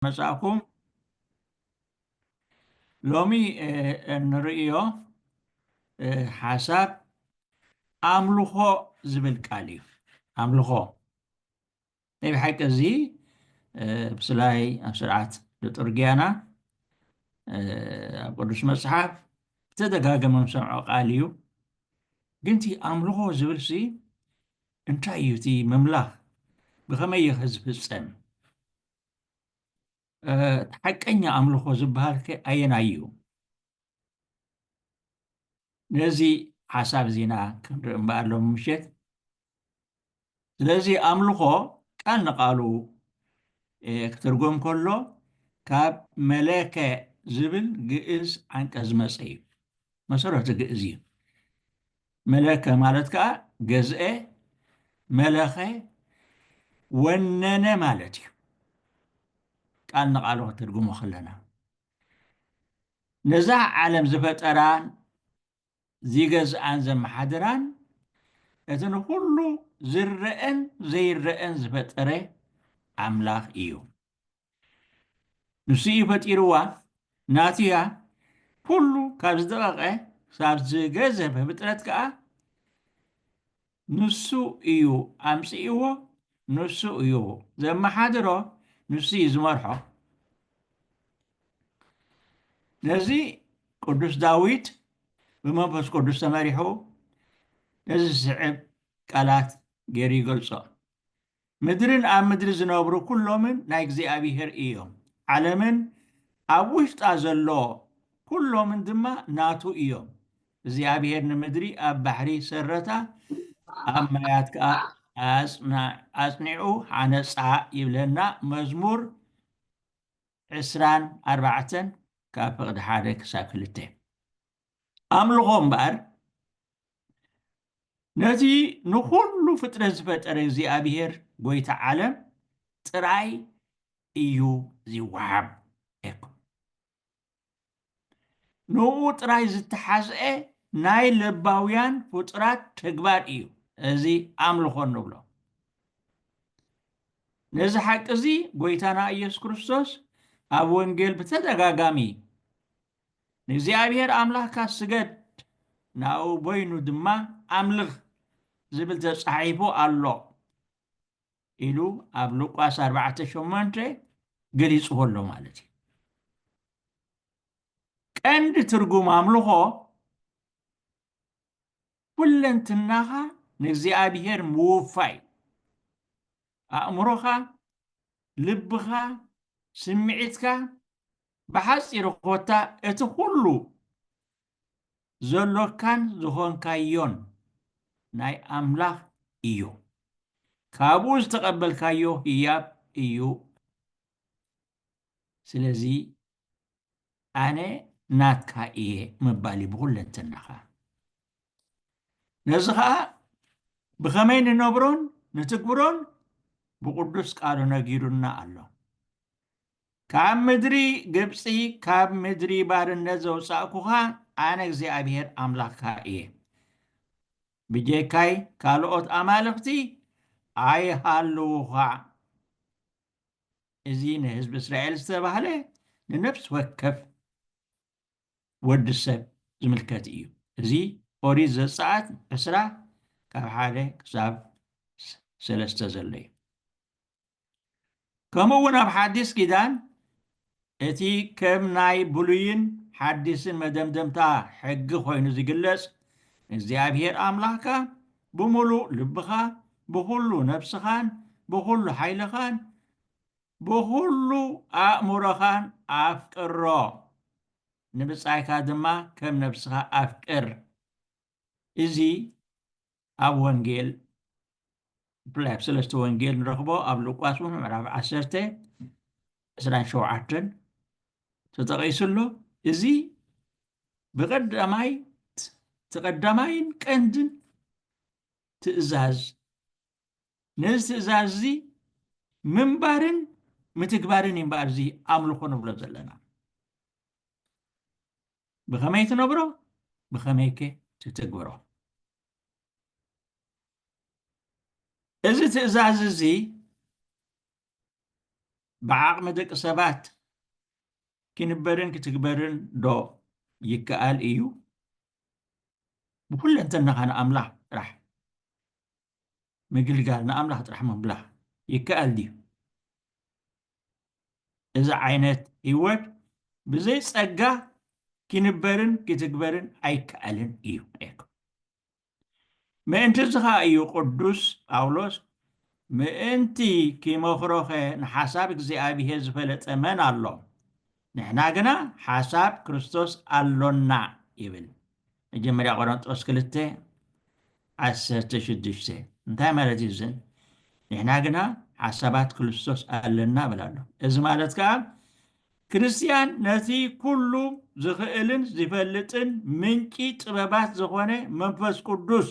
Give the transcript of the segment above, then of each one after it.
مساكم لومي نرئيو حساب أملخو زبل كاليو أملخو نبي حكي زي بسلاي أسرعات لترجيانا قدس مسحاب تدقاق من سمعو قاليو قنتي أملخو زبل سي انتايوتي مملاخ بخمي يخزب السم حقኛ أملخ زبالك أين أيو نزي حساب زينا كنرم بقالهم مشيت ስለዚህ አምልኮ ቃል ነቃሉ ክትርጎም ከሎ ካብ መለከ ዝብል ግዕዝ አንቀጽ መጽ እዩ መሰረቱ ግዕዝ እዩ መለከ ማለት ከዓ ገዝአ መለኸ ወነነ ማለት እዩ ቃል ነቃሉ ክትርጉሞ ከለና ነዛ ዓለም ዝፈጠራን ዝገዝአን ዘመሓድራን እቲ ንኩሉ ዝረአን ዘይረአን ዝፈጠረ ኣምላኽ እዩ ንሱ እዩ ፈጢርዋ ናትያ ኩሉ ካብ ዝደቐቐ ካብ ዝገዘፈ ፍጥረት ከዓ ንሱ እዩ ኣምፂእዎ ንሱ እዩ ዘመሓድሮ ንሱ እዩ ዝመርሖ ነዚ ቅዱስ ዳዊት ብመንፈስ ቅዱስ ተመሪሑ ነዚ ዝስዕብ ቃላት ገይሩ ይገልጾ ምድርን ኣብ ምድሪ ዝነብሩ ኩሎምን ናይ እግዚኣብሔር እዮም ዓለምን ኣብ ውሽጣ ዘሎ ኩሎምን ድማ ናቱ እዮም እግዚኣብሔር ንምድሪ ኣብ ባሕሪ ሰረታ ኣብ ማያት ከዓ ኣጽኒዑ ሓነፃ ይብለና መዝሙር 24 ካብ ፍቕዲ 1 ክሳብ 2 ኣምልኾ እምበኣር ነቲ ንኩሉ ፍጥረት ዝፈጠረ እግዚኣብሔር ጎይታ ዓለም ጥራይ እዩ ዝወሃብ ኤኩም ንኡ ጥራይ ዝተሓዝአ ናይ ልባውያን ፍጡራት ተግባር እዩ እዚ ኣምልኾ ንብሎ ነዚ ሓቂ እዚ ጎይታና ኢየሱስ ክርስቶስ ኣብ ወንጌል ብተደጋጋሚ ንእግዚኣብሔር ኣምላኽካ ስገድ ናብኡ በይኑ ድማ ኣምልኽ ዝብል ተጻሒፉ ኣሎ ኢሉ ኣብ ሉቃስ 4:8 ገሊጽዎ ኣሎ ማለት እዩ ቀንዲ ትርጉም ኣምልኾ ኩለንትናኻ ንእግዚኣብሔር ምውፋይ ኣእምሮኻ ልብኻ ስምዒትካ ብሓፂር ኮታ እቲ ኩሉ ዘሎካን ዝኾንካዮን ናይ ኣምላኽ እዩ ካብኡ ዝተቐበልካዮ ህያብ እዩ ስለዚ ኣነ ናትካ እየ ምባል ብኩለንትናኻ ነዚ ከዓ ብኸመይ ንነብሮን ንትግብሮን ብቅዱስ ቃሉ ነጊሩና ኣሎ ካብ ምድሪ ግብፂ ካብ ምድሪ ባርነት ዘውፃእኩኻ ኣነ እግዚኣብሔር ኣምላኽካ እየ ብጀካይ ካልኦት ኣማልኽቲ ኣይሃልዉኻ እዚ ንህዝቢ እስራኤል ዝተባህለ ንነፍሲ ወከፍ ወዲ ሰብ ዝምልከት እዩ እዚ ኦሪት ዘፀአት 20 ካብ 1 ክሳብ 3 ዘሎ እዩ ከምኡ እውን ኣብ ሓዲስ ኪዳን እቲ ከም ናይ ብሉይን ሓዲስን መደምደምታ ሕጊ ኮይኑ ዝግለጽ እግዚአብሔር ኣምላኽካ ብሙሉእ ልብኻ ብኩሉ ነፍስኻን ብኩሉ ሓይልኻን ብኩሉ ኣእምሮኻን ኣፍቅሮ ንብጻይካ ድማ ከም ነፍስኻ ኣፍቅር እዚ ኣብ ወንጌል ብላይ ኣብ 3 ወንጌል ንረኽቦ ኣብ ሉቃስ ምዕራፍ 10 27 ተጠቒሱሎ እዚ ተቐዳማይን ቀንድን ትእዛዝ ነዚ ትእዛዝ እዚ ምንባርን ምትግባርን እምበኣር እዚ ኣምልኾ ንብሎ ዘለና ብኸመይ ትነብሮ ብኸመይ ከ ትትግብሮ እዚ ትእዛዝ እዚ بعقم دق سبات كنبرن كتكبرن دو يكال إيو بكل أنت نخان أملاح راح مقل قال نأملاح راح مبلاح يكال دي إذا عينت هيوت بزي سأقا كنبرن كتكبرن أي كالن إيو إيكو ما أنت زخا إيو قدوس أولوس ما أنت كي مخروخي نحسابك زي أبي هزفلت أمان الله نحنا قنا حساب كريستوس ألونا يبل مجمريا قرنطوس كلته 16 እንታይ ማለት እዩ ዘን ንሕና ግና ሓሳባት ክርስቶስ ኣለና ብላሎ እዚ ማለት ከዓ ክርስቲያን ነቲ ኩሉ ዝኽእልን ዝፈልጥን ምንጪ ጥበባት ዝኾነ መንፈስ ቅዱስ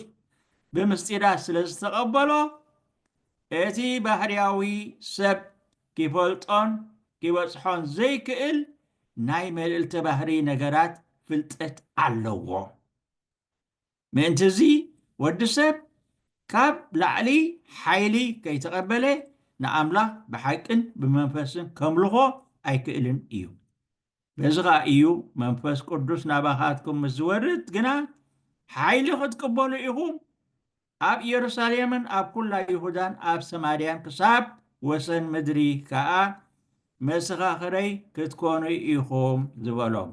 ብምስጢራት ስለ ዝተቐበሎ እቲ ባህርያዊ ሰብ ክፈልጦን ክበፅሖን ዘይክእል ናይ መልእልቲ ባህሪ ነገራት ፍልጠት ኣለዎ ምእንቲ እዚ ወዲ ሰብ ካብ ላዕሊ ሓይሊ ከይተቐበለ ንኣምላኽ ብሓቅን ብመንፈስን ከምልኾ ኣይክእልን እዩ በዚ ኸ እዩ መንፈስ ቅዱስ ናባኻትኩም ምስ ዝወርድ ግና ሓይሊ ክትቅበሉ ኢኹም ኣብ ኢየሩሳሌምን ኣብ ኩላ ይሁዳን ኣብ ሰማርያን ክሳብ ወሰን ምድሪ ከዓ መሰኻኽረይ ክትኮኑ ኢኹም ዝበሎም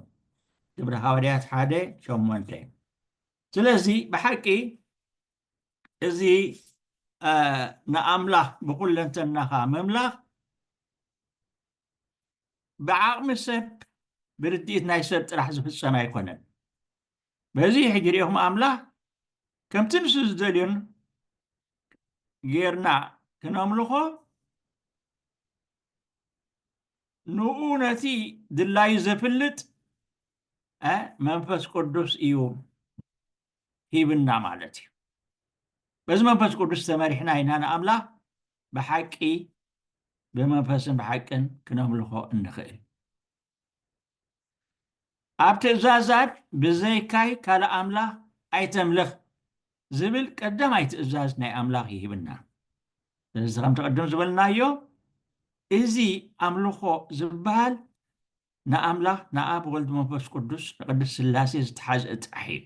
ግብረ ሐዋርያት 1:8 ስለዚ ብሓቂ እዚ ንኣምላኽ ብኩለንተናኻ ምምላኽ ብዓቕሚ ሰብ ብርድኢት ናይ ሰብ ጥራሕ ዝፍፀም ኣይኮነን በዚ ሕጂ ሪኢኹም ኣምላኽ ከምቲ ንሱ ዝደልዩን ጌርና ክነምልኾ ንኡ ነቲ ድላዩ ዘፍልጥ መንፈስ ቅዱስ እዩ ሂብና ማለት እዩ በዚ መንፈስ ቅዱስ ተመሪሕና ኢና ንኣምላኽ ብሓቂ ብመንፈስን ብሓቅን ክነምልኾ እንኽእል ኣብ ትእዛዛት ብዘይካይ ካልእ ኣምላኽ ኣይተምልኽ ዝብል ቀዳማይ ትእዛዝ ናይ ኣምላኽ ይሂብና ስለዚ ከምቲ ቅድም ዝበልናዮ እዚ ኣምልኾ ዝበሃል ንኣምላኽ ንኣብ ወልዲ መንፈስ ቅዱስ ንቅድስ ስላሴ ዝተሓዘ ጥራሕ እዩ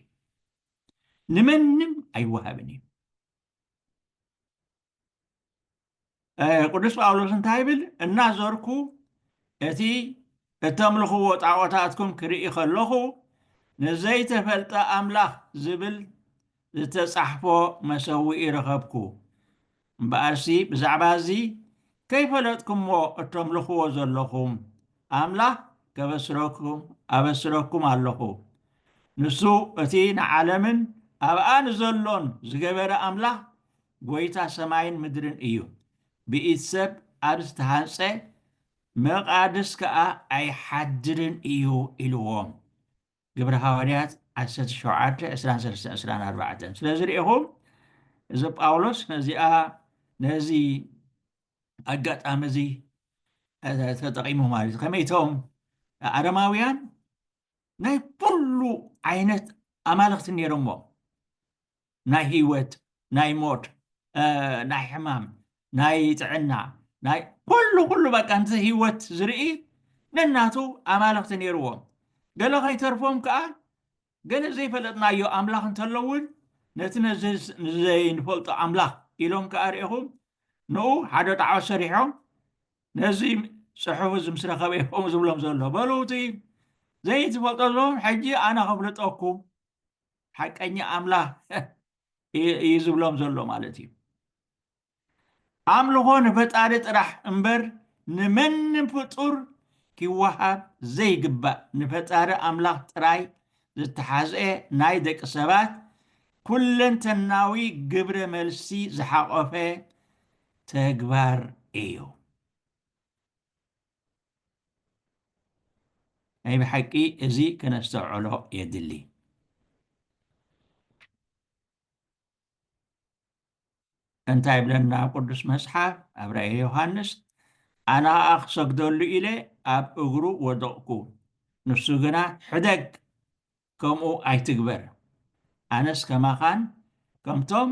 ንምንም ኣይወሃብን እዩ ቅዱስ ጳውሎስ እንታይ ይብል እናዞርኩ እቲ እተምልኽዎ ጣዖታትኩም ክርኢ ከለኹ ንዘይተፈልጠ ኣምላኽ ዝብል ዝተጻሕፎ መሰዊኢ ረኸብኩ እምበኣርሲ ብዛዕባ እዚ ከይፈለጥኩምዎ እተምልኽዎ ዘለኹም ኣምላኽ ኣበስረኩም ኣለኹ ንሱ እቲ ንዓለምን ኣብኣ ንዘሎን ዝገበረ ኣምላኽ ጎይታ ሰማይን ምድርን እዩ ብኢድ ሰብ ኣብ ዝተሃንፀ መቓድስ ከዓ ኣይሓድርን እዩ ኢልዎም ግብረ ሐዋርያት 17:23-24 ስለዚ ሪኢኹም እዚ ጳውሎስ ነዚ ኣጋጣሚ እዚ ተጠቂሙ ማለት እዩ ከመይ እቶም ኣረማውያን ናይ ኩሉ ዓይነት ኣማልኽቲ ነይሮምዎ ናይ ህይወት ናይ ሞት ናይ ሕማም ናይ ጥዕና ናይ ኩሉ በቃንቲ ህይወት ዝርኢ ነናቱ ኣማልኽቲ ነይርዎም ገለ ከይተርፎም ከዓ ገለ ዘይፈለጥናዮ ኣምላኽ እንተለውን ነቲ ንዘይንፈልጦ ኣምላኽ ኢሎም ከዓ ሪኢኹም ንኡ ሓደ ጣዖት ሰሪሖም ነዚ ፅሑፍ ዝምስረኸበ ኢኹም ዝብሎም ዘሎ በሉ እቲ ዘይትፈልጦ ዘለዎም ሕጂ ኣነ ከፍልጠኩም ሓቀኛ ኣምላኽ እዩ ዝብሎም ዘሎ ማለት እዩ ኣምልኾ ንፈጣሪ ጥራሕ እምበር ንመንም ፍጡር ክወሃብ ዘይግባእ ንፈጣሪ ኣምላኽ ጥራይ ዝተሓዝአ ናይ ደቂ ሰባት ኩለንተናዊ ግብረ መልሲ ዝሓቆፈ ተግባር እዩ ናይ ብሓቂ እዚ ከነስተውዕሎ የድሊ እንታይ ብለና ቅዱስ መጽሓፍ ኣብ ራእየ ዮሃንስ ኣነ ከዓ ክሰግደሉ ኢለ ኣብ እግሩ ወደቕኩ ንሱ ግና ሕደግ ከምኡ ኣይትግበር ኣነስ ከማኻን ከምቶም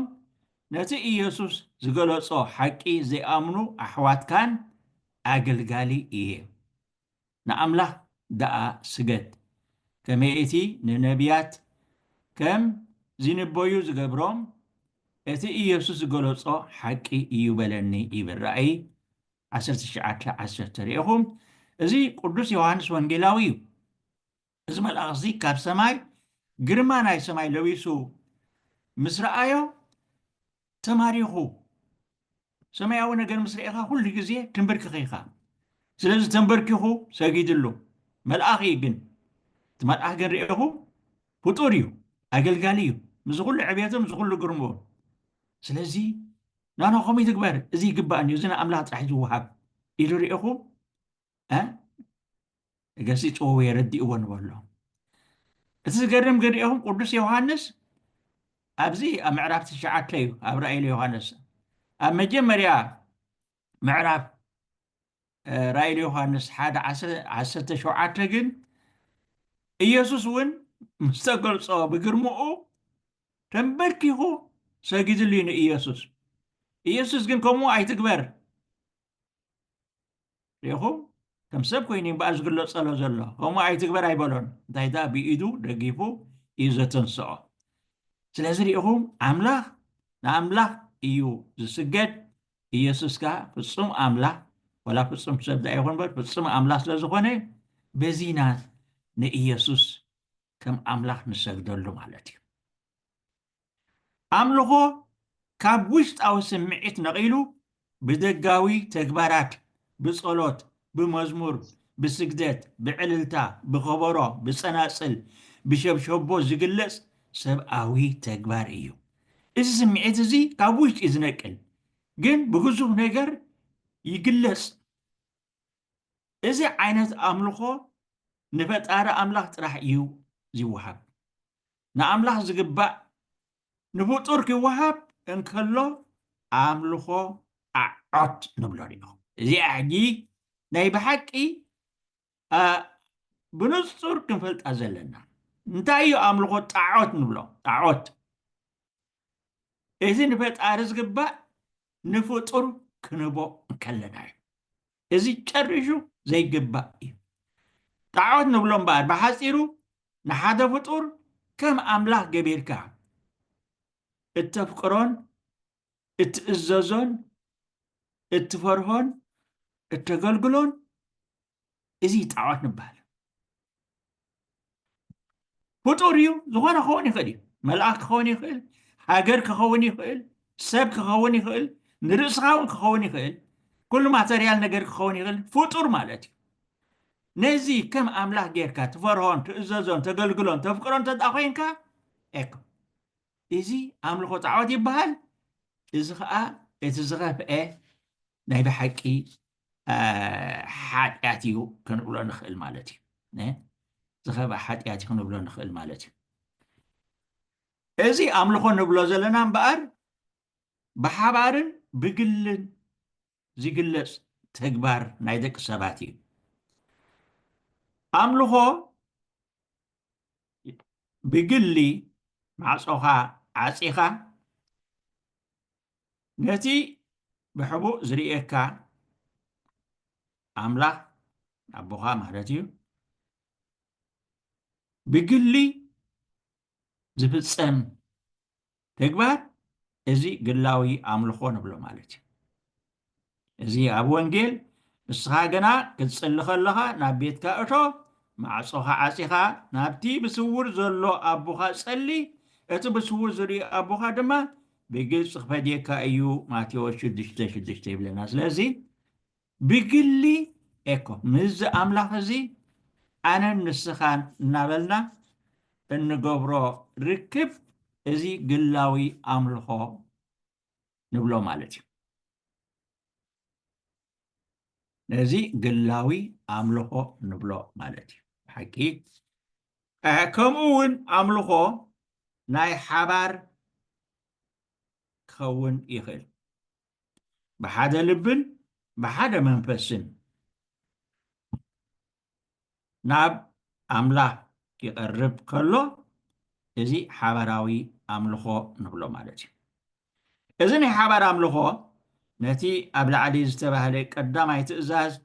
ነቲ ኢየሱስ ዝገለጾ ሓቂ ዘይኣምኑ ኣሕዋትካን ኣገልጋሊ እየ ንኣምላኽ ደኣ ስገድ ከመይ እቲ ንነቢያት ከም ዝንበዩ ዝገብሮም እቲ ኢየሱስ ዝገለጾ ሓቂ እዩ በለኒ ይብል ራእይ 19:10 ሪኢኹም እዚ ቅዱስ ዮሃንስ ወንጌላዊ እዩ እዚ መልኣኽ እዚ ካብ ሰማይ ግርማ ናይ ሰማይ ለቢሱ ምስ ረኣዮ ተማሪኹ ሰማያዊ ነገር ምስ ርኢኻ ኩሉ ግዜ ትንበርክኺ ኢኻ ስለዚ ተንበርኪኹ ሰጊድሉ መልኣኽ እዩ ግን እቲ መልኣኽ ግን ርኢኹም ፍጡር እዩ ኣገልጋሊ እዩ ምስ ኩሉ ዕብየቱ ምስ ኩሉ ግርምኡ ስለዚ ናኖ ከመይ ትግበር እዚ ይግባእኒ እዚ ንኣምላኽ ጥራሕ ዝወሃብ ኢሉ ርኢኹም ገሲፅዎ የረዲእዎ ንበሎ እቲ ዝገርም ግን ርኢኹም ቅዱስ ዮሃንስ ኣብዚ ኣብ ምዕራፍ 9 እዩ ኣብ ራእይ ዮሃንስ ኣብ መጀመርያ ምዕራፍ ራእይ ዮሃንስ 1:17 ግን ኢየሱስ እውን ምስ ተገልጾ ብግርምኡ ተንበርኪኹ ሰጊድሉ እዩ ንኢየሱስ ኢየሱስ ግን ከምኡ ኣይትግበር ሪኢኹም ከም ሰብ ኮይኑ እምበኣር ዝግለጸሎ ዘሎ ከምኡ ኣይትግበር ኣይበሎን እንታይ ዳ ብኢዱ ደጊፉ እዩ ዘተንስኦ ስለዚ ሪኢኹም ኣምላኽ ንኣምላኽ እዩ ዝስገድ ኢየሱስ ከዓ ፍጹም ኣምላኽ ወላ ፍጹም ሰብ ዳ ይኹን በር ፍጹም ኣምላኽ ስለ ዝኾነ በዚና ንኢየሱስ ከም ኣምላኽ ንሰግደሉ ማለት እዩ ኣምልኾ ካብ ውሽጣዊ ስምዒት ነቒሉ ብደጋዊ ተግባራት ብጸሎት ብመዝሙር ብስግደት ብዕልልታ ብኸበሮ ብጸናጽል ብሸብሸቦ ዝግለጽ ሰብኣዊ ተግባር እዩ እዚ ስምዒት እዚ ካብ ውሽጢ ዝነቅል ግን ብግዙፍ ነገር ይግለጽ እዚ ዓይነት ኣምልኾ ንፈጣሪ ኣምላኽ ጥራሕ እዩ ዝወሃብ ንኣምላኽ ዝግባእ ንፍጡር ክወሃብ እንከሎ ኣምልኾ ጣዖት ንብሎ ሪኢኹም እዚ ሕጂ ናይ ብሓቂ ብንጹር ክንፈልጣ ዘለና እንታይ እዩ ኣምልኾ ጣዖት ንብሎ ጣዖት እዚ ንፈጣሪ ዝግባእ ንፍጡር ክንቦ ከለና እዩ እዚ ጨርሹ ዘይግባእ እዩ ጣዖት ንብሎ እምበኣር ብሓፂሩ ንሓደ ፍጡር ከም ኣምላኽ ገቢርካ እተፍቅሮን እትእዘዞን እትፈርሆን እተገልግሎን እዚ ጣዖት ንበሃል ፍጡር እዩ ዝኾነ ክኸውን ይኽእል እዩ መልኣክ ክኸውን ይኽእል ሃገር ክኸውን ይኽእል ሰብ ክኸውን ይኽእል ንርእስኻ እውን ክኸውን ይኽእል ኩሉ ማተርያል ነገር ክኸውን ይኽእል ፍጡር ማለት እዩ ነዚ ከም ኣምላኽ ጌርካ ትፈርሆን ትእዘዞን ተገልግሎን ተፍቅሮን ተዳ ኮይንካ ኤኮ እዚ ኣምልኾ ጣዖት ይበሃል እዚ ከዓ እቲ ዝኸፍአ ናይ ብሓቂ ሓጢኣት እዩ ክንብሎ ንኽእል ማለት እዩ ዝኸፍአ ሓጢኣት እዩ ክንብሎ ንኽእል ማለት እዩ እዚ ኣምልኾ ንብሎ ዘለና እምበኣር ብሓባርን ብግልን ዝግለጽ ተግባር ናይ ደቂ ሰባት እዩ ኣምልኾ ብግሊ ማዕፆኻ ዓፂኻ ነቲ ብሕቡእ ዝርኤካ ኣምላኽ ኣቦኻ ማለት እዩ ብግሊ ዝፍጸም ተግባር እዚ ግላዊ ኣምልኾ ንብሎ ማለት እዩ እዚ ኣብ ወንጌል ንስኻ ገና ክትጽሊ ከለኻ ናብ ቤትካ እቶ ማዕፆኻ ዓፂኻ ናብቲ ብስውር ዘሎ ኣቦኻ ጸሊ እቲ ብስውር ዝርኦ ኣቦኻ ድማ ብግልፂ ክፈድየካ እዩ ማቴዎስ 6:6 ይብለና ስለዚ ብግሊ ኤኮ ምዝ ኣምላኽ እዚ ኣነን ንስኻን እናበልና እንገብሮ ርክብ እዚ ግላዊ ኣምልኾ ንብሎ ማለት እዩ ነዚ ግላዊ ኣምልኾ ንብሎ ማለት እዩ ሓቂ ከምኡ እውን ኣምልኾ ናይ ሓባር ክኸውን ይኽእል ብሓደ ልብን ብሓደ መንፈስን ናብ ኣምላኽ ይቐርብ ከሎ እዚ ሓባራዊ ኣምልኾ ንብሎ ማለት እዩ እዚ ናይ ሓባር ኣምልኾ نتي أبلع علي زتباهلي قدامي تأزاز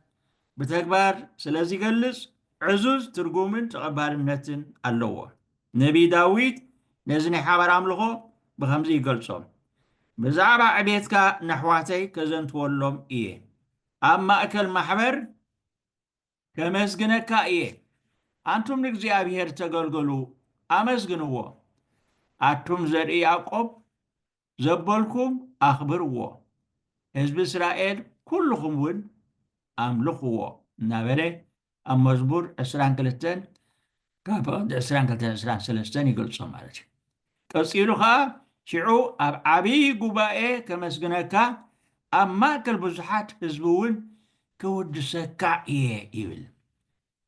بتكبر سلازي قلص عزوز ترقومن تقبال النتن اللوه نبي داويد نزني حابر عملغو بخمزي قلصهم بزعبا عبيتك نحواتي كزنت ولهم إيه أما أكل محبر كمسجنك إيه أنتم نكزي أبيهر تقلقلو أمسجنوه أتم زرئي يعقوب زبلكم أخبروه حزب إسرائيل كلكم ون أملكوه نابله أم مزبور أسران كالتين كابا أسران كالتين أسران سلستين يقول صمالك قصيرها شعو أب عبي قبائي كمسجنك أما كالبزحات حزبون كود سكا إيه يبل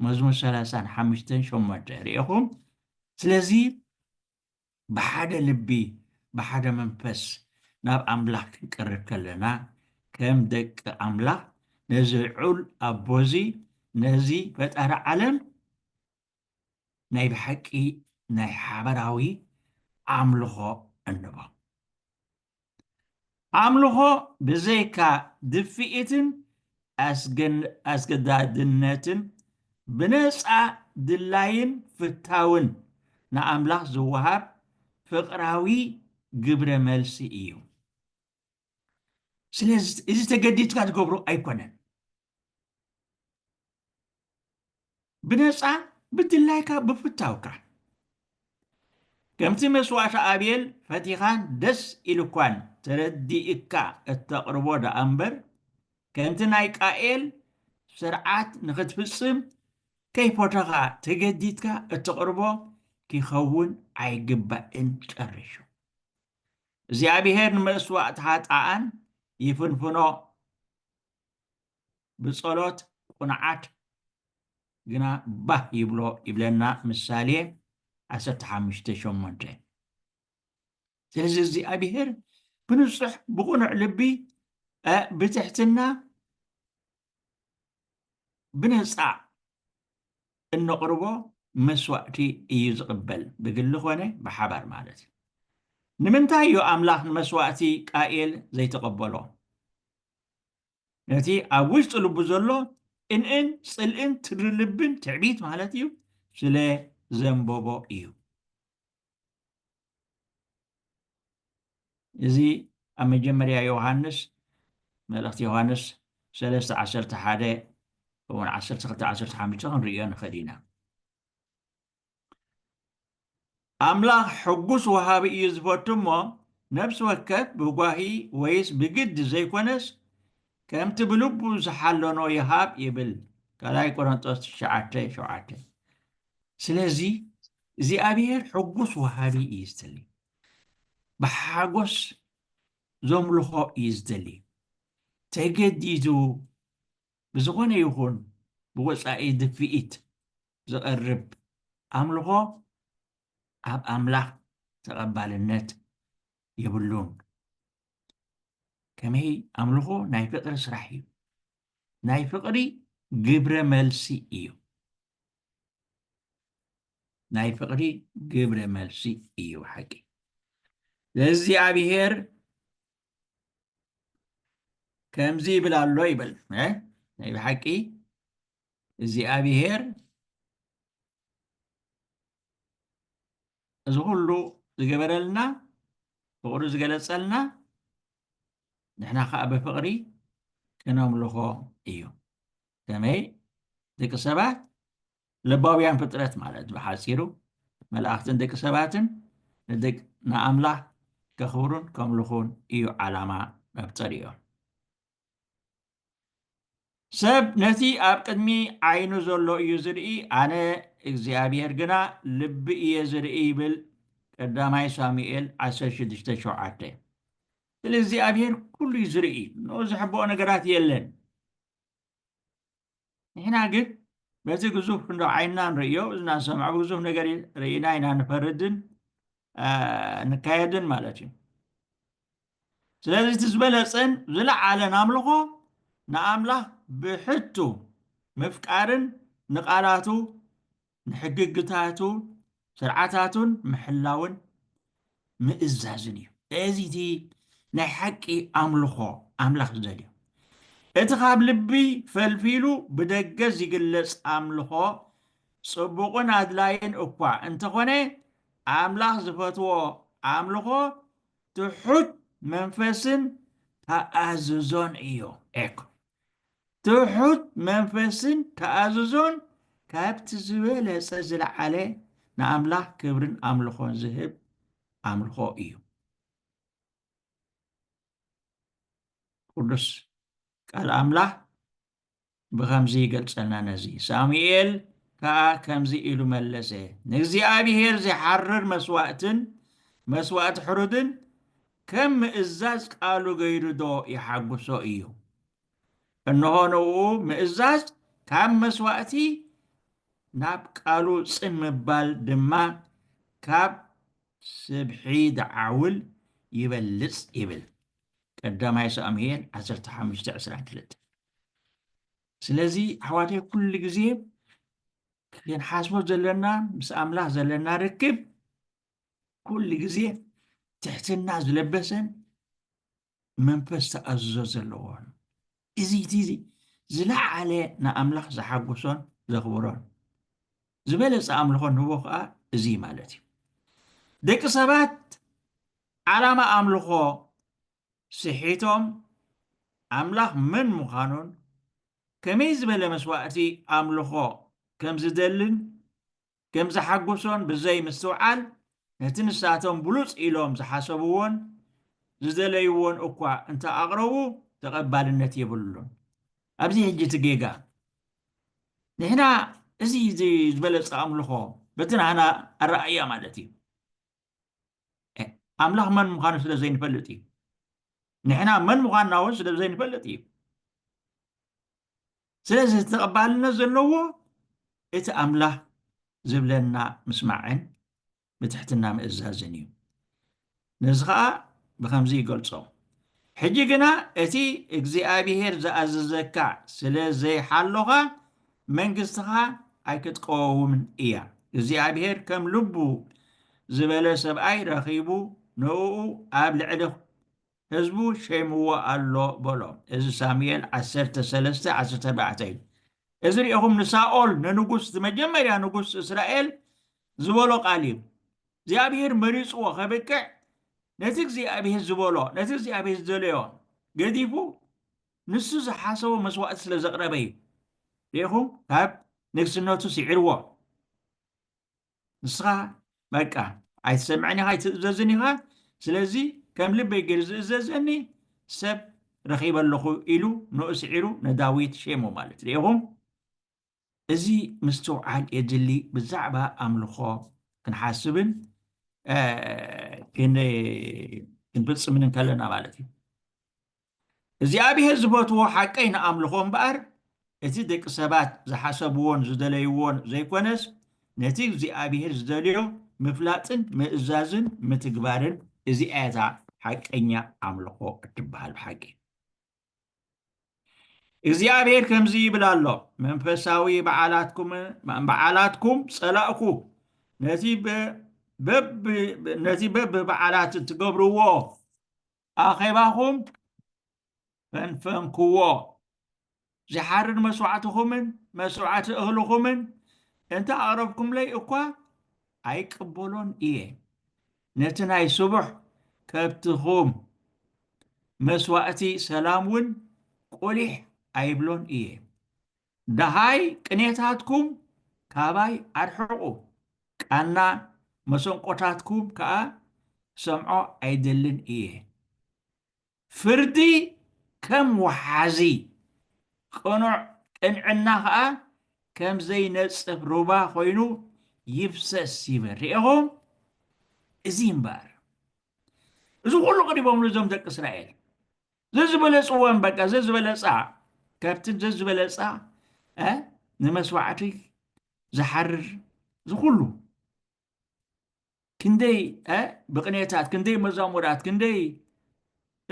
مزمور سلاسان حمشتين شمال ريهم سلازي بحدا لبي بحدا منفس ناب أملاك كنقرب كلنا كم دك أملاك نزعول أبوزي نزي فتأر علم ناي بحكي ناي حبراوي عملوه النبا عملوه بزيكا دفئتن أسجدادنتن بنسعى دلاين فتاون نأملاك زوهاب فقراوي قبر ملسي إيو سلز إذا تجديد كات قبرو أيقونن بنسعى بدلايكا بفتاوكا كمتي مسوات أبيل فتيخان دس إلوكوان تردي إكا التقربو دا أمبر كمتي نايك آيل سرعات نختفصم كيف وتغا تجديدكا التقربو كي خون عيقبا انترشو زيابيهر نمسوات هات آن يفنفنو بصلوت قنعات جنا به يبلنا مثالي عسرت حمشت شمونته سلزي أبيهر بنصح بقنع لبي بتحتنا بنسعى إنه قربو مسوأتي يزقبل بقول لخواني بحبر مالتي نمنتايو أملاح مسوأتي قائل زي تقبلو نتي أوش طلب زلو إن صلئن ترلبن تعبيت مالتيو سلي زنبوبو إيو إذي أما جمريا يوحنس ملأخت يوحنس 13 حادة ومن 10 حامل ريان خدينا أملاح حقوس وهابي يزبطمو نفس وكت بواهي ويس بجد زي كونس كم تبلوبو زحلونو يهاب يبل كلاي قرنطوس شعاتي سلازي زي أبير حقوس وهابي يستلي بحاقوس زملخو يزدلي تجديدو بزغون يكون بوصائي دفئت زقرب أملخو أب أملاح تقبل النت يبلون كمي أملخو ناي فقر سرحي ناي فقري قبر ملسي إيو ناي فقري قبر ملسي إيو حقي لزي أبيهر كمزي بلا الله يبل ناي بحقي زي أبيهر زغلو زقبرلنا فقرو زقلسلنا نحنا خاء بفقري كنملخو إيو كمي ديك السبات لباويان فترات مالت بحاسيرو ملأختن ديك سباتن ندك نعمله كخورون كملخون إيو علامة مبتريو سب نتي أب قدمي عينو زولو إيو زرئي أنا إغزيابير قنا لب إيو زرئي بل قدامي ساميئل 16 شعاتي الإغزيابير كل زرئي نوزحبو نقرات يلن نحنا قد بزي قزوف كندو عيننا نرئيو إذنا سمعو قزوف نقري رئينا إنا نفردن نكايدن مالتي سلازي تزبلسن زلع على ناملخو نامله بحتو مفكارن نقالاتو نحققتاتو سرعاتاتون محلاون مئزازني ازيتي ናይ ሓቂ ኣምልኾ ኣምላኽ ዝደልዮ እቲ ካብ ልቢ ፈልፊሉ ብደገ ዝግለጽ ኣምልኾ ጽቡቕን ኣድላይን እኳ እንተኾነ ኣምላኽ ዝፈትዎ ኣምልኾ ትሑት መንፈስን ተኣዝዞን እዩ። ኤኮ ትሑት መንፈስን ተኣዝዞን ካብቲ ዝበለጸ ዝለዓለ ንኣምላኽ ክብርን ኣምልኾን ዝህብ ኣምልኾ እዩ። ቅዱስ ቃል ኣምላኽ ብከምዚ ይገልጸልና ነዚ ሳሙኤል ከዓ ከምዚ ኢሉ መለሰ ንእግዚአብሔር ዘይሓርር መስዋዕትን መስዋዕት ሕሩድን ከም ምእዛዝ ቃሉ ገይሩ ዶ ይሓጉሶ እዩ እነሆ ንኡ ምእዛዝ ካብ መስዋዕቲ ናብ ቃሉ ጽን ምባል ድማ ካብ ስብሒ ደዓውል ይበልጽ ይብል ቀዳማይ ሳሙኤል 15:22 ስለዚ ኣሕዋተይ ኩሉ ግዜ ክንሓስቦ ዘለና ምስ ኣምላኽ ዘለና ርክብ ኩሉ ግዜ ትሕትና ዝለበሰን መንፈስ ተኣዝዞ ዘለዎን እዚ ዝለዓለ ንኣምላኽ ዝሓጉሶን ዘኽብሮን ዝበለፀ ኣምልኾ ንህቦ ከዓ እዚ ማለት እዩ ደቂ ሰባት ዓላማ ኣምልኾ ስሒቶም ኣምላኽ መን ምዃኑን ከመይ ዝበለ መስዋዕቲ ኣምልኾ ከም ዝደልን ከም ዝሓጉሶን ብዘይ ምስትውዓል ነቲ ንሳቶም ብሉፅ ኢሎም ዝሓሰብዎን ዝደለይዎን እኳ እንተኣቕረቡ ተቐባልነት የብሉን ኣብዚ ሕጂ እቲ ጌጋ ንሕና እዚ ዝበለፀ ኣምልኾ በቲ ንሕና ኣረኣያ ማለት እዩ ኣምላኽ መን ምዃኑ ስለ ዘይንፈልጥ እዩ ንሕና መን ምዃንና እውን ስለ ዘይንፈልጥ እዩ ስለዚ ተቐባልነት ዘለዎ እቲ ኣምላኽ ዝብለና ምስማዕን ብትሕትና ምእዛዝን እዩ ነዚ ከዓ ብከምዚ ይገልጾ ሕጂ ግና እቲ እግዚኣብሔር ዝኣዘዘካ ስለ ዘይሓለኻ መንግስትኻ ኣይክትቀወምን እያ እግዚኣብሔር ከም ልቡ ዝበለ ሰብኣይ ረኺቡ ንኡ ኣብ ልዕሊ ህዝቡ ሸይምዎ ኣሎ በሎ እዚ ሳሙኤል 13:14 እዩ እዚ ሪኢኹም ንሳኦል ንንጉስ መጀመርያ ንጉስ እስራኤል ዝበሎ ቃል እዩ እግዚኣብሔር መሪፅዎ ከብቅዕ ነቲ እግዚኣብሔር ዝበሎ ነቲ እግዚኣብሔር ዝደለዮ ገዲፉ ንሱ ዝሓሰቦ መስዋዕቲ ስለ ዘቕረበ እዩ ሪኢኹም ካብ ንግስነቱ ስዒርዎ ንስኻ በቃ ኣይትሰምዕን ኢኻ ኣይትእዘዝን ኢኻ ስለዚ ከም ልበይ ገይሩ ዝእዘዘኒ ሰብ ረኺበ ኣለኹ ኢሉ ንኡ ስዒሩ ንዳዊት ሸሞ ማለት ሪኢኹም እዚ ምስትውዓል የድሊ ብዛዕባ ኣምልኾ ክንሓስብን ክንፍፅምን ከለና ማለት እዩ እግዚኣብሔር ዝፈትዎ ሓቀይ ንኣምልኾ እምበኣር እቲ ደቂ ሰባት ዝሓሰብዎን ዝደለይዎን ዘይኮነስ ነቲ እግዚኣብሔር ዝደልዮ ምፍላጥን ምእዛዝን ምትግባርን እዚኣታ ሓቀኛ ኣምልኾ እትበሃል ብሓቂ እግዚኣብሔር ከምዚ ይብል ኣሎ መንፈሳዊ በዓላትኩም ጸላእኩ ነቲ በብበዓላት እትገብርዎ ኣኼባኹም ፈንፈንክዎ ዝሓርድ መስዋዕትኹምን መስዋዕቲ እኽልኹምን እንተ ኣቕረብኩምለይ እኳ ኣይቅበሎን እየ ነቲ ናይ ስቡሕ ከብትኹም መስዋዕቲ ሰላም እውን ቁሊሕ ኣይብሎን እየ ደሃይ ቅኔታትኩም ካባይ ኣድሕቑ ቃና መሰንቆታትኩም ከዓ ሰምዖ ኣይደልን እየ ፍርዲ ከም ወሓዚ ቅኑዕ ቅንዕና ከዓ ከም ዘይነጽፍ ሩባ ኮይኑ ይፍሰስ ይብል ሪኢኹም እዚ እምበር እዚ ኩሉ ቀሪቦምሉ እዞም ደቂ እስራኤል ዘዝበለፅዎን በቃ ዘዝበለፃ ከብትን ዘዝበለፃ ንመስዋዕቲ ዝሓርር ዝኩሉ ክንደይ ብቅኔታት ክንደይ መዛሙራት ክንደይ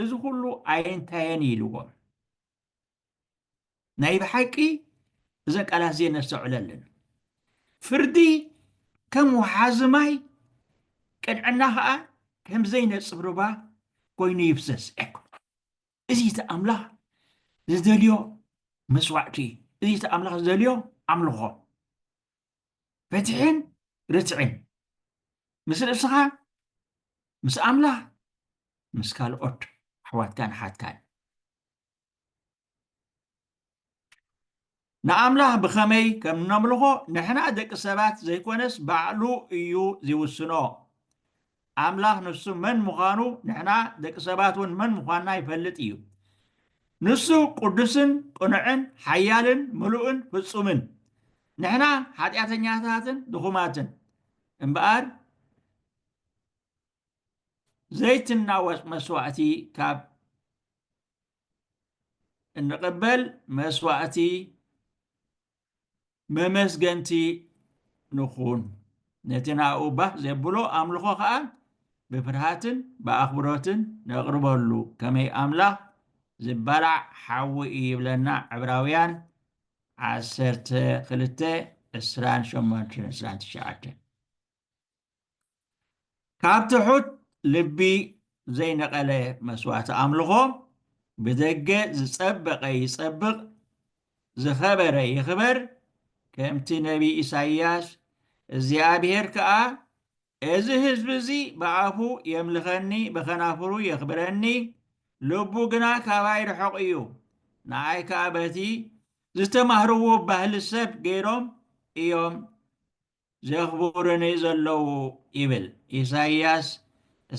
እዚ ኩሉ ኣይንታየን ኢልዎም ናይ ብሓቂ እዘን ቃላት እዚአን ነስተውዕለለን ፍርዲ ከም ወሓዚ ማይ ቅንዕና ከዓ ከም ዘይነፅብ ሩባ ኮይኑ ይፍሰስ እዚ ተኣምላኽ ዝደልዮ መስዋዕቲ እዚ ተኣምላኽ ዝደልዮ ኣምልኾ ፍትሕን ርትዕን ምስ ርእስኻ ምስ ኣምላኽ ምስ ካልኦት ኣሕዋትካን ሓትካን ንኣምላኽ ብኸመይ ከም ነምልኾ ንሕና ደቂ ሰባት ዘይኮነስ ባዕሉ እዩ ዝውስኖ ኣምላኽ ንሱ መን ምዃኑ ንሕና ደቂ ሰባት እውን መን ምዃንና ይፈልጥ እዩ ንሱ ቅዱስን ቅኑዕን ሓያልን ምሉእን ፍጹምን ንሕና ሓጢአተኛታትን ድኹማትን እምበኣር ዘይትናወፅ መስዋዕቲ ካብ እንቕበል መስዋዕቲ መመስገንቲ ንኹን ነቲ ናብኡ ባህ ዘብሎ ኣምልኾ ከዓ ብፍርሃትን ብኣኽብሮትን ነቕርበሉ ከመይ ኣምላኽ ዝበላዕ ሓዊ እዩ ይብለና ዕብራውያን 12:28-29 ካብ ትሑት ልቢ ዘይነቐለ መስዋዕቲ ኣምልኾ ብደገ ዝጸበቐ ይጸብቕ ዝኸበረ ይኽበር ከምቲ ነቢ ኢሳይያስ እግዚኣብሔር ከዓ እዚ ህዝቢ እዚ ብኣፉ የምልኸኒ ብኸናፍሩ የኽብረኒ ልቡ ግና ካባይ ርሑቕ እዩ ንኣይ ከዓ በቲ ዝተማህርዎ ባህሊ ሰብ ገይሮም እዮም ዘኽብሩኒ ዘለዉ ይብል ኢሳይያስ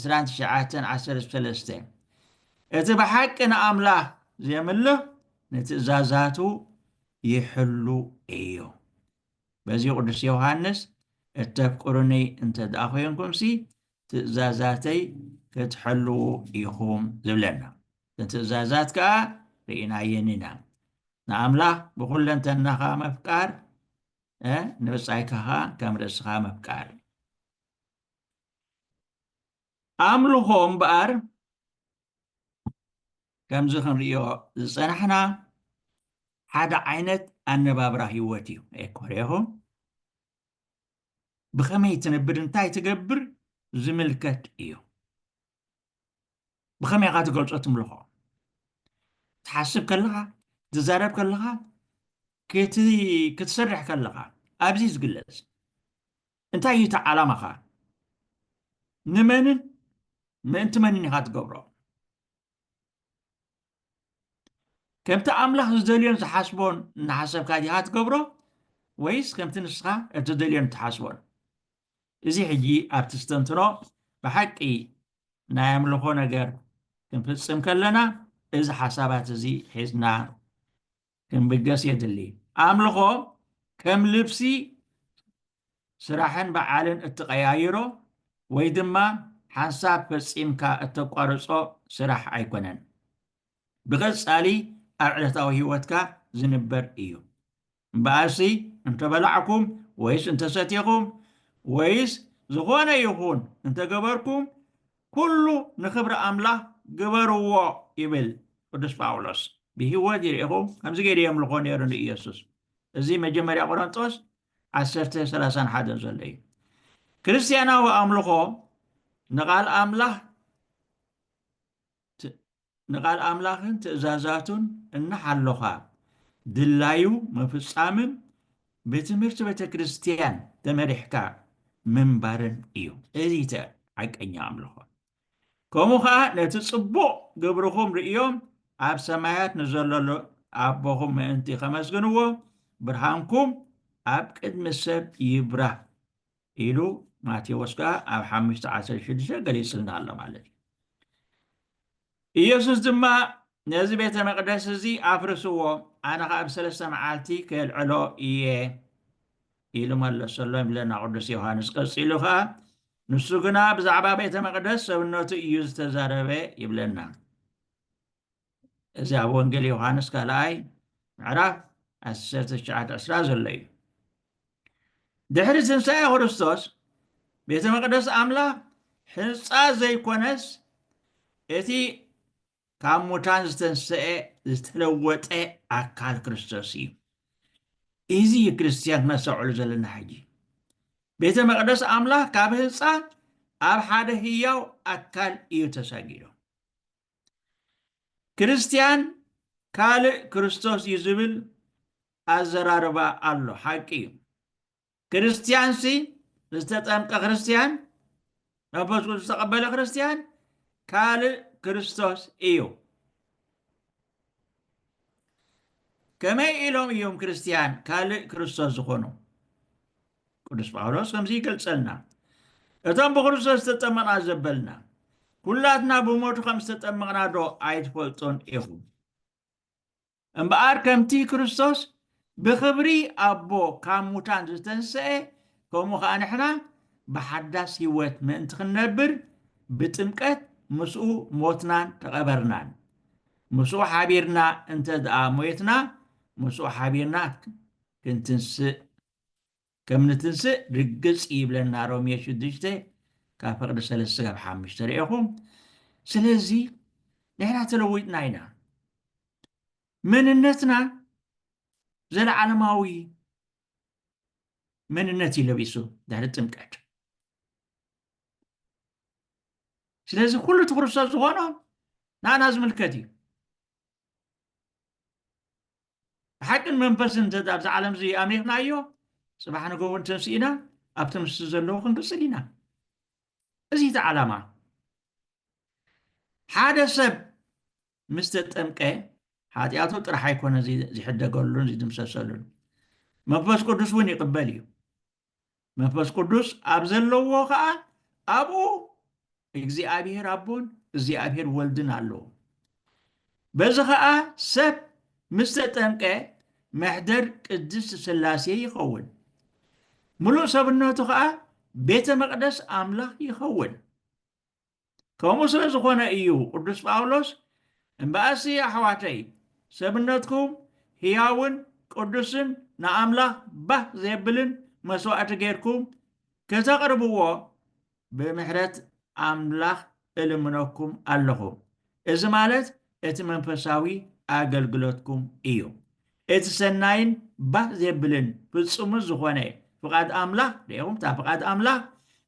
29:13 እቲ ብሓቂ ንኣምላኽ ዘምልኽ ንትእዛዛቱ ይሕሉ እዩ በዚ ቅዱስ ዮሃንስ እተፍቅሩኒ እንተ ደኣ ኮንኩምሲ ትእዛዛተይ ክትሕልው ኢኹም ዝብለና ትእዛዛት ከዓ ርኢናየን ኢና ንኣምላኽ ብኩለንተናኻ መፍቃር ንብጻይካ ከም ርእስኻ መፍቃር ኣምልኾ እምበኣር ከምዚ ክንሪኦ ዝፀናሕና ሓደ ዓይነት ኣነባብራ ህይወት እዩ ኮርኹም ብኸመይ ትነብር እንታይ ትገብር ዝምልከት እዩ ብኸመይ ኢኻ ትገልጾ ትምልኾ ትሓስብ ከለኻ ትዛረብ ከለኻ ክትሰርሕ ከለኻ ኣብዚ ዝግለጽ እንታይ እዩ ዓላማኻ ንመንን ምእንቲ መንን ኢኻ ትገብሮ ከምቲ ኣምላኽ ዝደልዮን ዝሓስቦን እናሓሰብካ ዲኻ ትገብሮ ወይስ ከምቲ ንስኻ እትደልዮን ትሓስቦን እዚ ሕጂ ኣብቲ ስተንትኖ ብሓቂ ናይ ኣምልኾ ነገር ክንፍጽም ከለና እዚ ሓሳባት እዚ ሒዝና ክንብገስ የድሊ ኣምልኾ ከም ልብሲ ስራሕን በዓልን እትቀያይሮ ወይ ድማ ሓንሳብ ፈጺምካ እተቋርጾ ስራሕ ኣይኮነን ብቐጻሊ ኣብ ዕለታዊ ህይወትካ ዝንበር እዩ እምበኣርሲ እንተበላዕኩም ወይስ እንተሰቲኹም ወይስ ዝኾነ ይኹን እንተገበርኩም ኩሉ ንኽብሪ ኣምላኽ ግበርዎ ይብል ቅዱስ ጳውሎስ ብህይወት ይርኢኹም ከምዚ ገይሩ የምልኾ ነይሩ ንኢየሱስ እዚ መጀመርያ ቆሮንጦስ 10:31 ዘሎ እዩ ክርስትያናዊ ኣምልኾ ንቓል ኣምላኽን ትእዛዛቱን እናሓለኻ ድላዩ መፍጻምን ብትምህርቲ ቤተ ክርስቲያን ተመሪሕካ ምንባርን እዩ እዚ ሓቀኛ ኣምልኾ ከምኡ ከዓ ነቲ ጽቡቕ ግብርኹም ርእዮም ኣብ ሰማያት ንዘለሎ ኣቦኹም ምእንቲ ከመስግንዎ ብርሃንኩም ኣብ ቅድሚ ሰብ ይብራህ ኢሉ ማቴዎስ ከዓ ኣብ 5:16 ገሊጽልና ኣሎ ማለት እዩ ኢየሱስ ድማ ነዚ ቤተ መቅደስ እዚ ኣፍርስዎ ኣነ ከዓ ብ3 መዓልቲ ከልዕሎ እየ ኢሉ መለሰሎ ይብለና ቅዱስ ዮሃንስ ቀፂሉ ከዓ ንሱ ግና ብዛዕባ ቤተ መቅደስ ሰብነቱ እዩ ዝተዛረበ ይብለና እዚ ኣብ ወንጌል ዮሃንስ ካልኣይ ምዕራፍ 19:10 ዘሎ እዩ ድሕሪ ትንሣኤ ክርስቶስ ቤተ መቅደስ ኣምላኽ ሕንፃ ዘይኮነስ እቲ ካብ ሙታን ዝተንስአ ዝተለወጠ ኣካል ክርስቶስ እዩ እዚ ክርስቲያን ክነሰዕሉ ዘለና ሕጂ ቤተ መቅደስ ኣምላኽ ካብ ህንፃ ኣብ ሓደ ህያው ኣካል እዩ ተሰጊዱ ክርስቲያን ካልእ ክርስቶስ እዩ ዝብል ኣዘራርባ ኣሎ ሓቂ እዩ ክርስቲያንሲ ዝተጠምቀ ክርስቲያን መንፈስ ቅዱስ ዝተቐበለ ክርስቲያን ካልእ ክርስቶስ እዩ ከመይ ኢሎም እዮም ክርስቲያን ካልእ ክርስቶስ ዝኾኑ ቅዱስ ጳውሎስ ከምዚ ይገልጸልና እቶም ብክርስቶስ ዝተጠመቕና ዘበልና ኩላትና ብሞቱ ከም ዝተጠመቕና ዶ ኣይትፈልጡን ኢኹም እምበኣር ከምቲ ክርስቶስ ብክብሪ ኣቦ ካብ ሙታን ዝተንስአ ከምኡ ከዓ ንሕና ብሓዳስ ህይወት ምእንቲ ክንነብር ብጥምቀት ምስኡ ሞትናን ተቐበርናን ምስኡ ሓቢርና እንተ ደኣ ሞየትና ምስኡ ሓቢርና ክንትንስእ ከም ንትንስእ ርግፅ ይብለና ሮሜ 6 ካብ ፍቅዲ 3 ካብ 5 ርኢኹም ስለዚ ንሕና ተለዊጥና ኢና መንነትና ዘለዓለማዊ መንነት ይለቢሱ ዳር ጥምቀት ስለዚ ኩሉ ትክርስቶስ ዝኾኖ ንኣና ዝምልከት እዩ ሓቅን መንፈስን እንተ ኣብዚ ዓለም እዚ ኣምኒኽናዮ ፅባሕ ንጎቦ ተንሲእና ኣብቲ ምስ ዘለዎ ክንቅፅል ኢና እዚ እቲ ዓላማ ሓደ ሰብ ምስ ተጠምቀ ሓጢኣቱ ጥራሕ ኣይኮነ ዝሕደገሉን ዝድምሰሰሉን መንፈስ ቅዱስ እውን ይቕበል እዩ መንፈስ ቅዱስ ኣብ ዘለዎ ከዓ ኣብኡ እግዚኣብሔር ኣቦን እግዚኣብሔር ወልድን ኣለዎ በዚ ከዓ ሰብ ምስ ተጠምቀ መሕደር ቅድስት ስላሴ ይኸውን ሙሉእ ሰብነቱ ከዓ ቤተ መቅደስ ኣምላኽ ይኸውን ከምኡ ስለ ዝኾነ እዩ ቅዱስ ጳውሎስ እምበኣሲ ኣሕዋተይ ሰብነትኩም ህያውን ቅዱስን ንኣምላኽ ባህ ዘየብልን መስዋዕቲ ጌርኩም ከተቕርብዎ ብምሕረት ኣምላኽ እልምነኩም ኣለኹ እዚ ማለት እቲ መንፈሳዊ ኣገልግሎትኩም እዩ እቲ ሰናይን ባህ ዘየብልን ፍጹም ዝኾነ ፍቃድ ኣምላኽ ደይኹም ታ ፍቃድ ኣምላኽ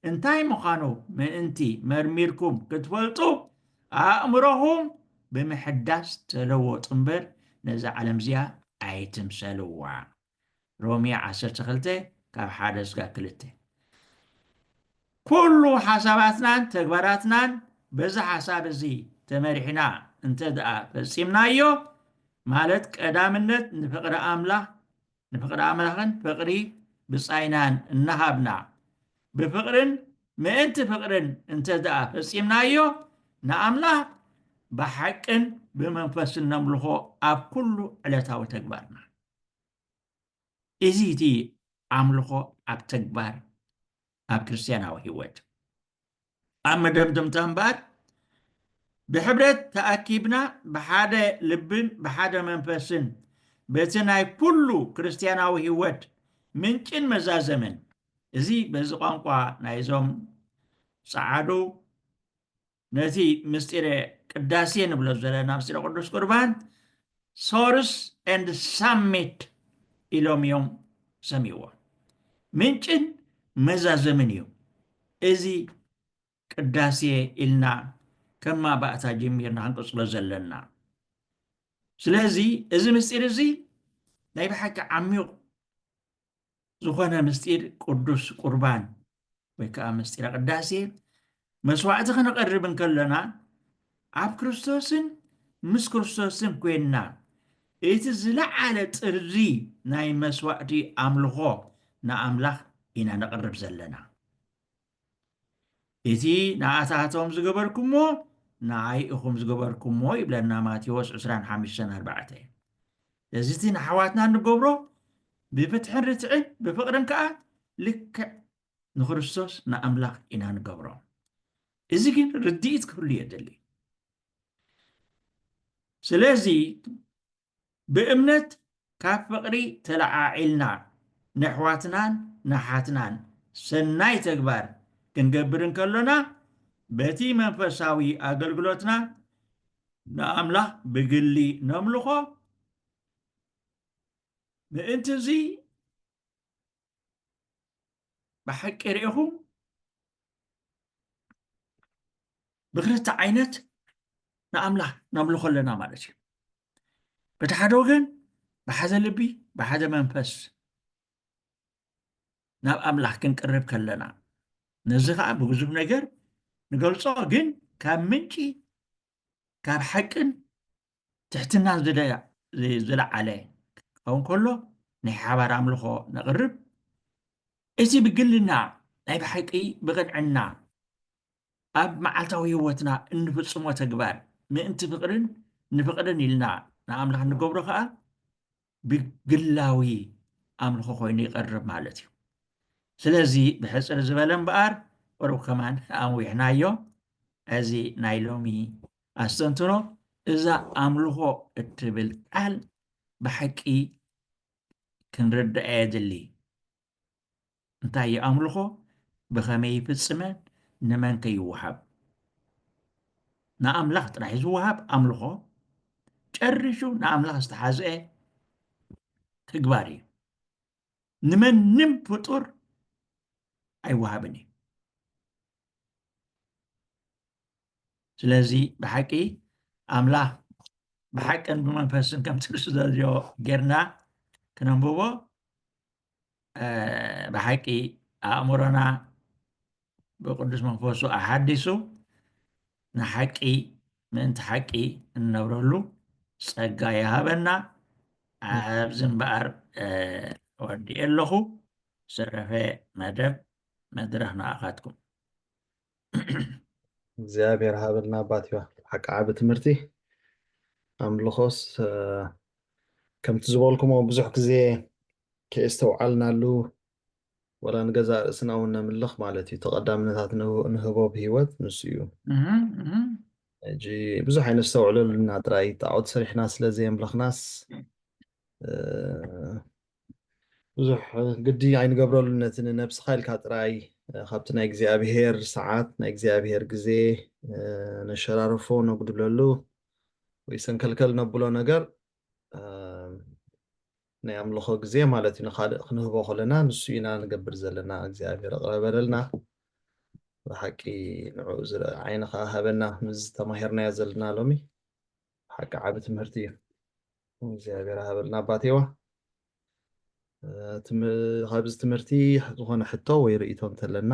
እንታይ ምዃኑ ምእንቲ መርሚርኩም ክትፈልጡ ኣእምሮኹም ብምሕዳስ ተለወጡ እምበር ነዛ ዓለም እዚኣ ኣይትምሰልዋ ሮሜ 12 ካብ 1 እስካብ 2 ኩሉ ሓሳባትናን ተግባራትናን በዚ ሓሳብ እዚ ተመሪሕና እንተ ደኣ ፈፂምናዮ ማለት ቀዳምነት ንፍቅሪ ኣምላኽን ፍቅሪ ብፃይናን እናሃብና ብፍቅርን ምእንቲ ፍቅርን እንተ ደኣ ፈፂምናዮ ንኣምላኽ ብሓቅን ብመንፈስን ነምልኾ ኣብ ኩሉ ዕለታዊ ተግባርና እዚ እቲ ኣምልኾ ኣብ ተግባር ኣብ ክርስትያናዊ ህይወት ኣብ መደምደምታ እምበር ብሕብረት ተኣኪብና ብሓደ ልብን ብሓደ መንፈስን በቲ ናይ ኩሉ ክርስትያናዊ ህይወት ምንጭን መዛዘምን እዚ በዚ ቋንቋ ናይዞም ፃዓዱ ነቲ ምስጢረ ቅዳሴ ንብሎ ዘለና ምስጢረ ቅዱስ ቁርባን ሶርስ ኤንድ ሳሚት ኢሎም እዮም ሰሚዕዎ ምንጭን መዛዘምን እዩ እዚ ቅዳሴ ኢልና ከማ ባእታ ጀሚርና ክንቅፅሎ ዘለና ስለዚ እዚ ምስጢር እዚ ናይ ብሓቂ ዓሚቕ ዝኾነ ምስጢር ቅዱስ ቁርባን ወይ ከዓ ምስጢረ ቅዳሴ መስዋዕቲ ክነቐርብ እንከለና ኣብ ክርስቶስን ምስ ክርስቶስን ኮይንና እቲ ዝለዓለ ጥሪ ናይ መስዋዕቲ ኣምልኾ ንኣምላኽ ኢና ነቕርብ ዘለና እቲ ንኣታቶም ዝገበርኩሞ ንዓይ ኢኹም ዝገበርኩሞ ይብለና ማቴዎስ 25:4 እዚ እቲ ንኣሕዋትና ንገብሮ ብፍትሕን ርትዕን ብፍቅርን ከዓ ልክዕ ንክርስቶስ ንኣምላኽ ኢና ንገብሮ እዚ ግን ርድኢት ክህሉ የድሊ ስለዚ ብእምነት ካብ ፍቅሪ ተለዓዒልና ንኣሕዋትናን ንሓትናን ሰናይ ተግባር ክንገብር እንከለና በቲ መንፈሳዊ ኣገልግሎትና ንኣምላኽ ብግሊ ነምልኾ ምእንቲ እዚ ብሓቂ ርኢኹም ብክልተ ዓይነት ንኣምላኽ ነምልኾ ኣለና ማለት እዩ በቲ ሓደ ወገን ብሓደ ልቢ ብሓደ መንፈስ ናብ ኣምላኽ ክንቅርብ ከለና ነዚ ከዓ ብግዙፍ ነገር ንገልጾ ግን ካብ ምንጪ ካብ ሓቅን ትሕትናን ዝለዓለ ክኸውን ከሎ ናይ ሓባር ኣምልኾ ነቕርብ እቲ ብግልና ናይ ብሓቂ ብቕንዕና ኣብ መዓልታዊ ህይወትና እንፍጽሞ ተግባር ምእንቲ ፍቅርን ንፍቅርን ኢልና ንኣምላኽ ንገብሮ ከዓ ብግላዊ ኣምልኾ ኮይኑ ይቐርብ ማለት እዩ ስለዚ ብሕፅር ዝበለ እምበኣር ቅሩብ ከማን ኣንዊሕናዮ እዚ ናይ ሎሚ ኣስተንትኖ እዛ ኣምልኾ እትብል ቃል ብሓቂ ክንርድአ የድሊ እንታይ እዩ ኣምልኾ ብኸመይ ይፍፅመን ንመን ከይወሃብ ንኣምላኽ ጥራሕ ዝወሃብ ኣምልኾ ጨርሹ ንኣምላኽ ዝተሓዝአ ተግባር እዩ ንመንም ፍጡር ኣይወሃብን እዩ ስለዚ ብሓቂ ኣምላኽ ብሓቅን ብመንፈስን ከምቲ ንሱ ዘልዮ ጌርና ክነንብቦ ብሓቂ ኣእምሮና ብቅዱስ መንፈሱ ኣሓዲሱ ንሓቂ ምእንቲ ሓቂ እንነብረሉ ፀጋ ይሃበና ኣብዚ እምበኣር ወዲእ ኣለኹ ዝረፈ መደብ መድረኽ ንኣኻትኩም እግዚኣብሔር ሃበልና ኣባትዋ ሓቂ ዓብ ትምህርቲ ኣምልኾስ ከምቲ ዝበልኩሞ ብዙሕ ግዜ ከየስተውዓልናሉ ወላ ንገዛእ ርእስና እውን ነምልኽ ማለት እዩ ተቐዳምነታት ንህቦ ብሂወት ንሱ እዩ ሕጂ ብዙሕ ኣይነስተውዕለሉና ጥራይ ጣዖት ሰሪሕና ስለዘየምለኽናስ ብዙሕ ግዲ ኣይንገብረሉ ነቲ ንነብስኻ ኢልካ ጥራይ ካብቲ ናይ እግዚኣብሔር ሰዓት ናይ እግዚኣብሔር ግዜ ነሸራርፎ ነጉድለሉ ወይ ሰንከልከል ነብሎ ነገር ናይ ኣምልኾ ግዜ ማለት እዩ ንኻልእ ክንህቦ ከለና ንሱ ኢና ንገብር ዘለና እግዚኣብሔር ኣቕረበለልና ብሓቂ ንዕኡ ዓይንኻ ሃበና ምስ ተማሂርናዮ ዘለና ሎሚ ብሓቂ ዓብ ትምህርቲ እዩ እግዚኣብሔር ሃበልና ኣባቴዋ ካብዚ ትምህርቲ ዝኾነ ሕቶ ወይ ርእቶ እንተለና